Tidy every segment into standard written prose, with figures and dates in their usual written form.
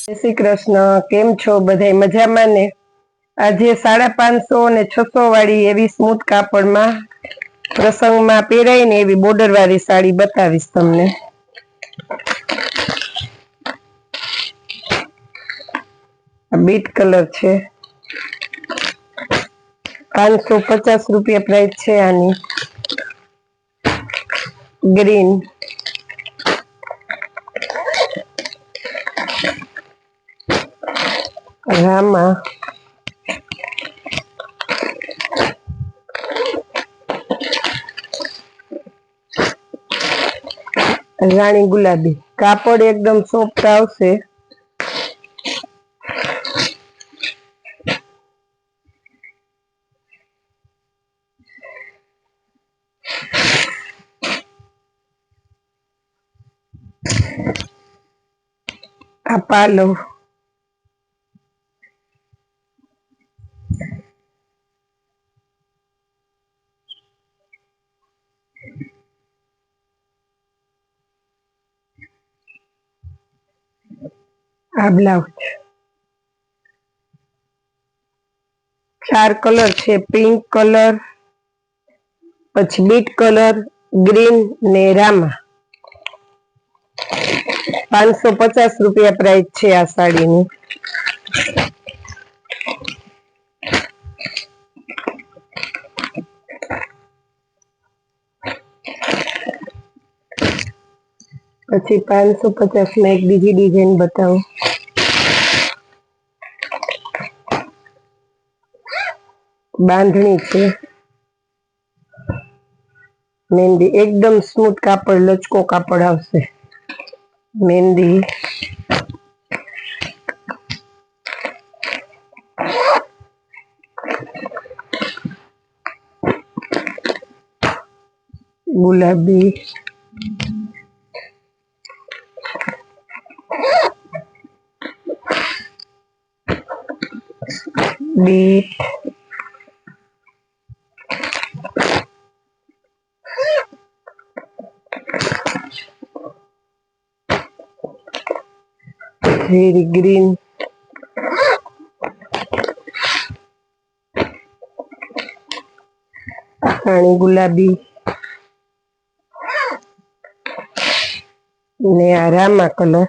જય શ્રી કૃષ્ણ। કેમ છો બધાય મજામાં ને? આજે 550 ને 600 વાળી એવી સ્મૂથ કાપડમાં પ્રસંગમાં પહેરાય ને એવી બોર્ડર વાળી સાડી બતાવીશ તમને। આ બીટ કલર છે, 550 રૂપિયા પ્રાઇસ છે આની। ગ્રીન, રામા, રાણી ગુલાબી। કાપડ એકદમ સોફ્ટ આવશે। આ પાલો, આ બ્લાઉઝ। 4 કલર છે, પિંક કલર, પછી બીટ કલર, ગ્રીન ને રામા। 550 રૂપિયા પ્રાઇસ છે આ સાડીની। પછી 550 માં એક બીજી ડિઝાઇન બતાવું। બાંધણી છે, મહેંદી। એકદમ સ્મૂથ કાપડ, લચકો કાપડ આવશે। મહેંદી, ગુલાબી, બીટ, ગ્રીન, રાણી ગુલાબી ને આ રામા કલર।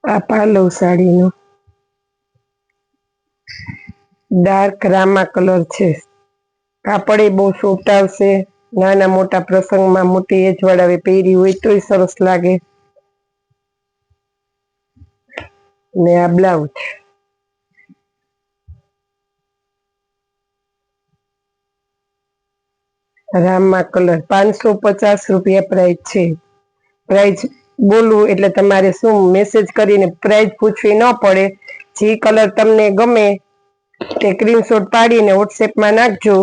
આ પાલવ સાડીનો ડાર્ક રામા કલર છે। કાપડ બહુ સોફ્ટ આવશે। નાના મોટા પ્રસંગમાં મોટી એજ વાળા પહેરી હોય તોય સરસ લાગે। ને આ બ્લાઉઝ, રામા કલર। 550 રૂપિયા પ્રાઇસ છે। પ્રાઇસ બોલું એટલે તમારે શું મેસેજ કરીને પ્રાઇસ પૂછવી ન પડે। જે કલર તમને ગમે તે સ્ક્રીનશોટ પાડીને વોટ્સએપમાં નાખજો।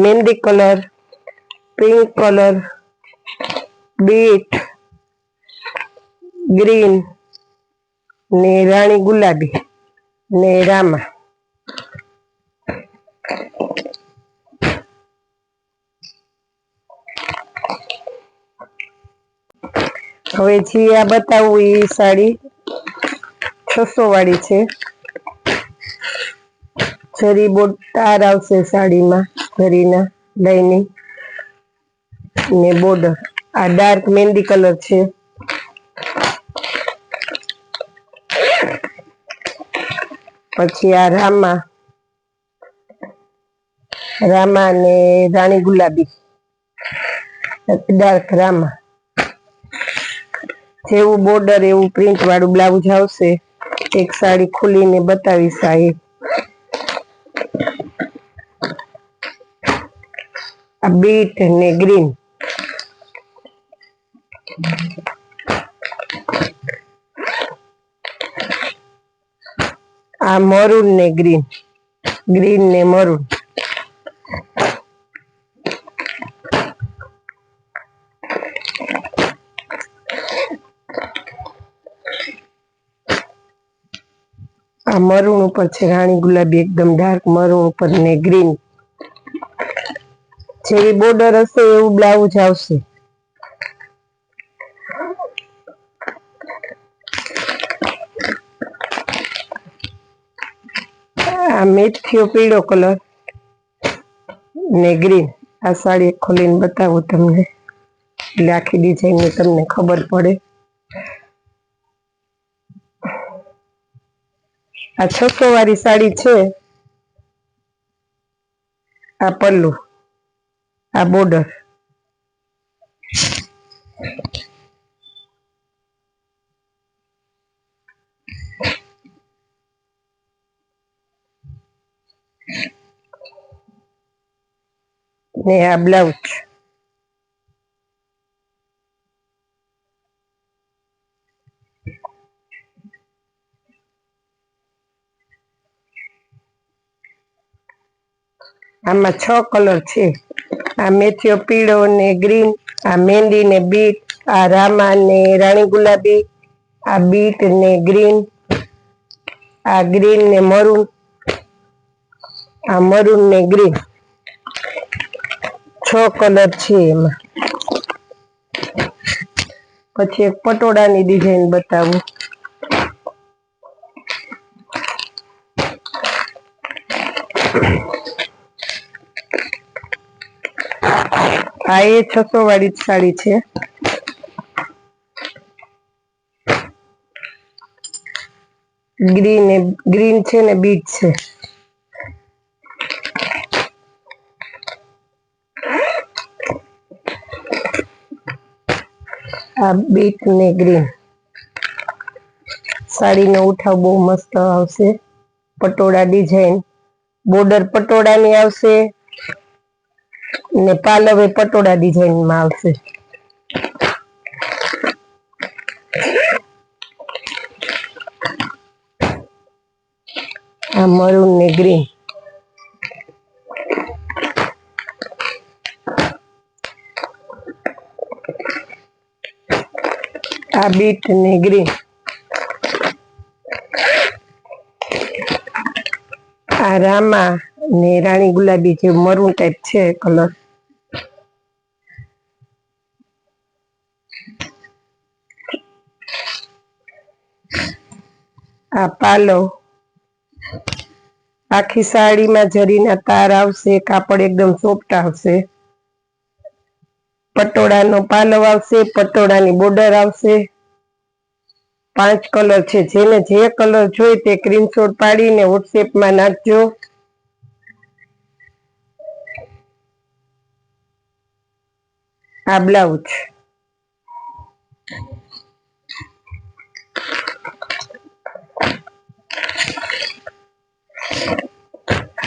Mehndi colour, pink colour, beet, green ને રાણી ગુલાબી ને રામા। હવે જે આ બતાવું એ સાડી 600 વાળી છે। જરી બોર્ડર આવશે સાડીમાં, જરીના લાઈનિંગ ને બોર્ડર। આ ડાર્ક મહેંદી કલર છે। પછી આ રામા, રામા ને રાણી ગુલાબી, ડાર્ક રામા। જેવું બોર્ડર એવું પ્રિન્ટ વાળું બ્લાઉઝ આવશે। એક સાડી ખોલીને બતાવીશ। આ બીટ ને ગ્રીન, આ મરૂન ને ગ્રીન, ગ્રીન ને મરૂન। આ મરૂન ઉપર છે રાણી ગુલાબી, એકદમ ડાર્ક મરૂન ઉપર ને ગ્રીન, જેવી બોર્ડર હશે એવું બ્લાઉઝ આવશે। આ મેથીયો પીળો કલર ને ગ્રીન, આ સાડી ખોલીને બતાવું તમને એટલે આખી ડિઝાઇન ની તમને ખબર પડે। આ 600 વાળી સાડી છે। આ પલ્લુ, આ બોર્ડર, ને આ બ્લાઉઝ। આમાં 6 કલર છે। આ મેથીયો પીળો ને ગ્રીન, આ મહેંદી ને બીટ, આ રામા ને રાણી ગુલાબી, આ બીટ ને ગ્રીન, આ ગ્રીન ને મરૂન, આ મરૂન ને ગ્રીન, 6 કલર છે એમાં। પછી એક પટોળાની ડિઝાઇન બતાવું। આ એ 600 વાળી સાડી છે। ગ્રીન છે ને બીટ છે। આ બીટ ને ગ્રીન, સાડીનો ઉઠાવ બહુ મસ્ત આવશે। પટોળા ડિઝાઇન, બોર્ડર પટોળાની આવશે ને પાલવે પટોળા ડિઝાઇનમાં આવશે। આ મરૂન ને ગ્રીન, આ બીટ ને ગ્રીન, આ રામા ને રાણી ગુલાબી જે મરૂન ટાઈપ છે કલર, આ પાલો, આખી સાડીમાં જરીના તાર આવશે, કાપડ એકદમ સોફ્ટ આવશે। પટોળાનો પાલવ આવશે, પટોળાની બોર્ડર આવશે। 5 કલર છે। જેને જે કલર જોઈ તે સ્ક્રીનશોટ પાડીને વોટ્સએપમાં નાખજો। આ બ્લાઉઝ,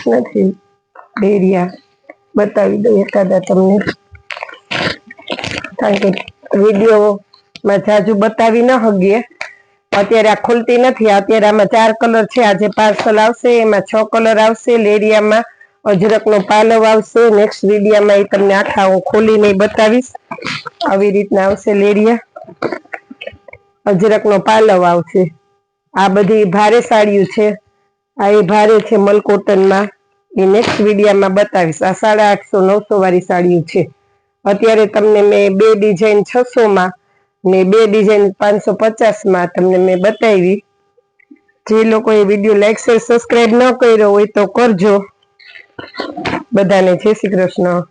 નથી ડેરિયા બતાવી દઉં એકાદા તમને, કારણ કે વિડીયોમાં જાજુ બતાવી ન શકીએ। અત્યારે આ ખુલતી નથી। અત્યારે આમાં 4 કલર છે। આજે પાર્સલ આવશે એમાં 6 કલર આવશે। લેરિયામાં અજરકનો પાલવ આવશે। નેક્સ્ટ વિડીયોમાં એ તમને આખા હું ખોલીને બતાવીશ। આવી રીતના આવશે લેરિયા, અજરકનો પાલવ આવશે। આ બધી ભારે સાડીઓ છે। આ એ ભારે છે મલકોટનમાં, એ નેક્સ્ટ વિડીયોમાં બતાવીશ। આ 850 900 વાળી સાડીઓ છે। અત્યારે તમને મેં 2 ડિઝાઇન 600 માં ને 2 ડિઝાઇન 550 માં તમને મેં બતાવી। જે લોકોએ વિડીયો લાઈક શેર સબસ્ક્રાઇબ ન કર્યો હોય તો કરજો। બધાને જય શ્રી કૃષ્ણ।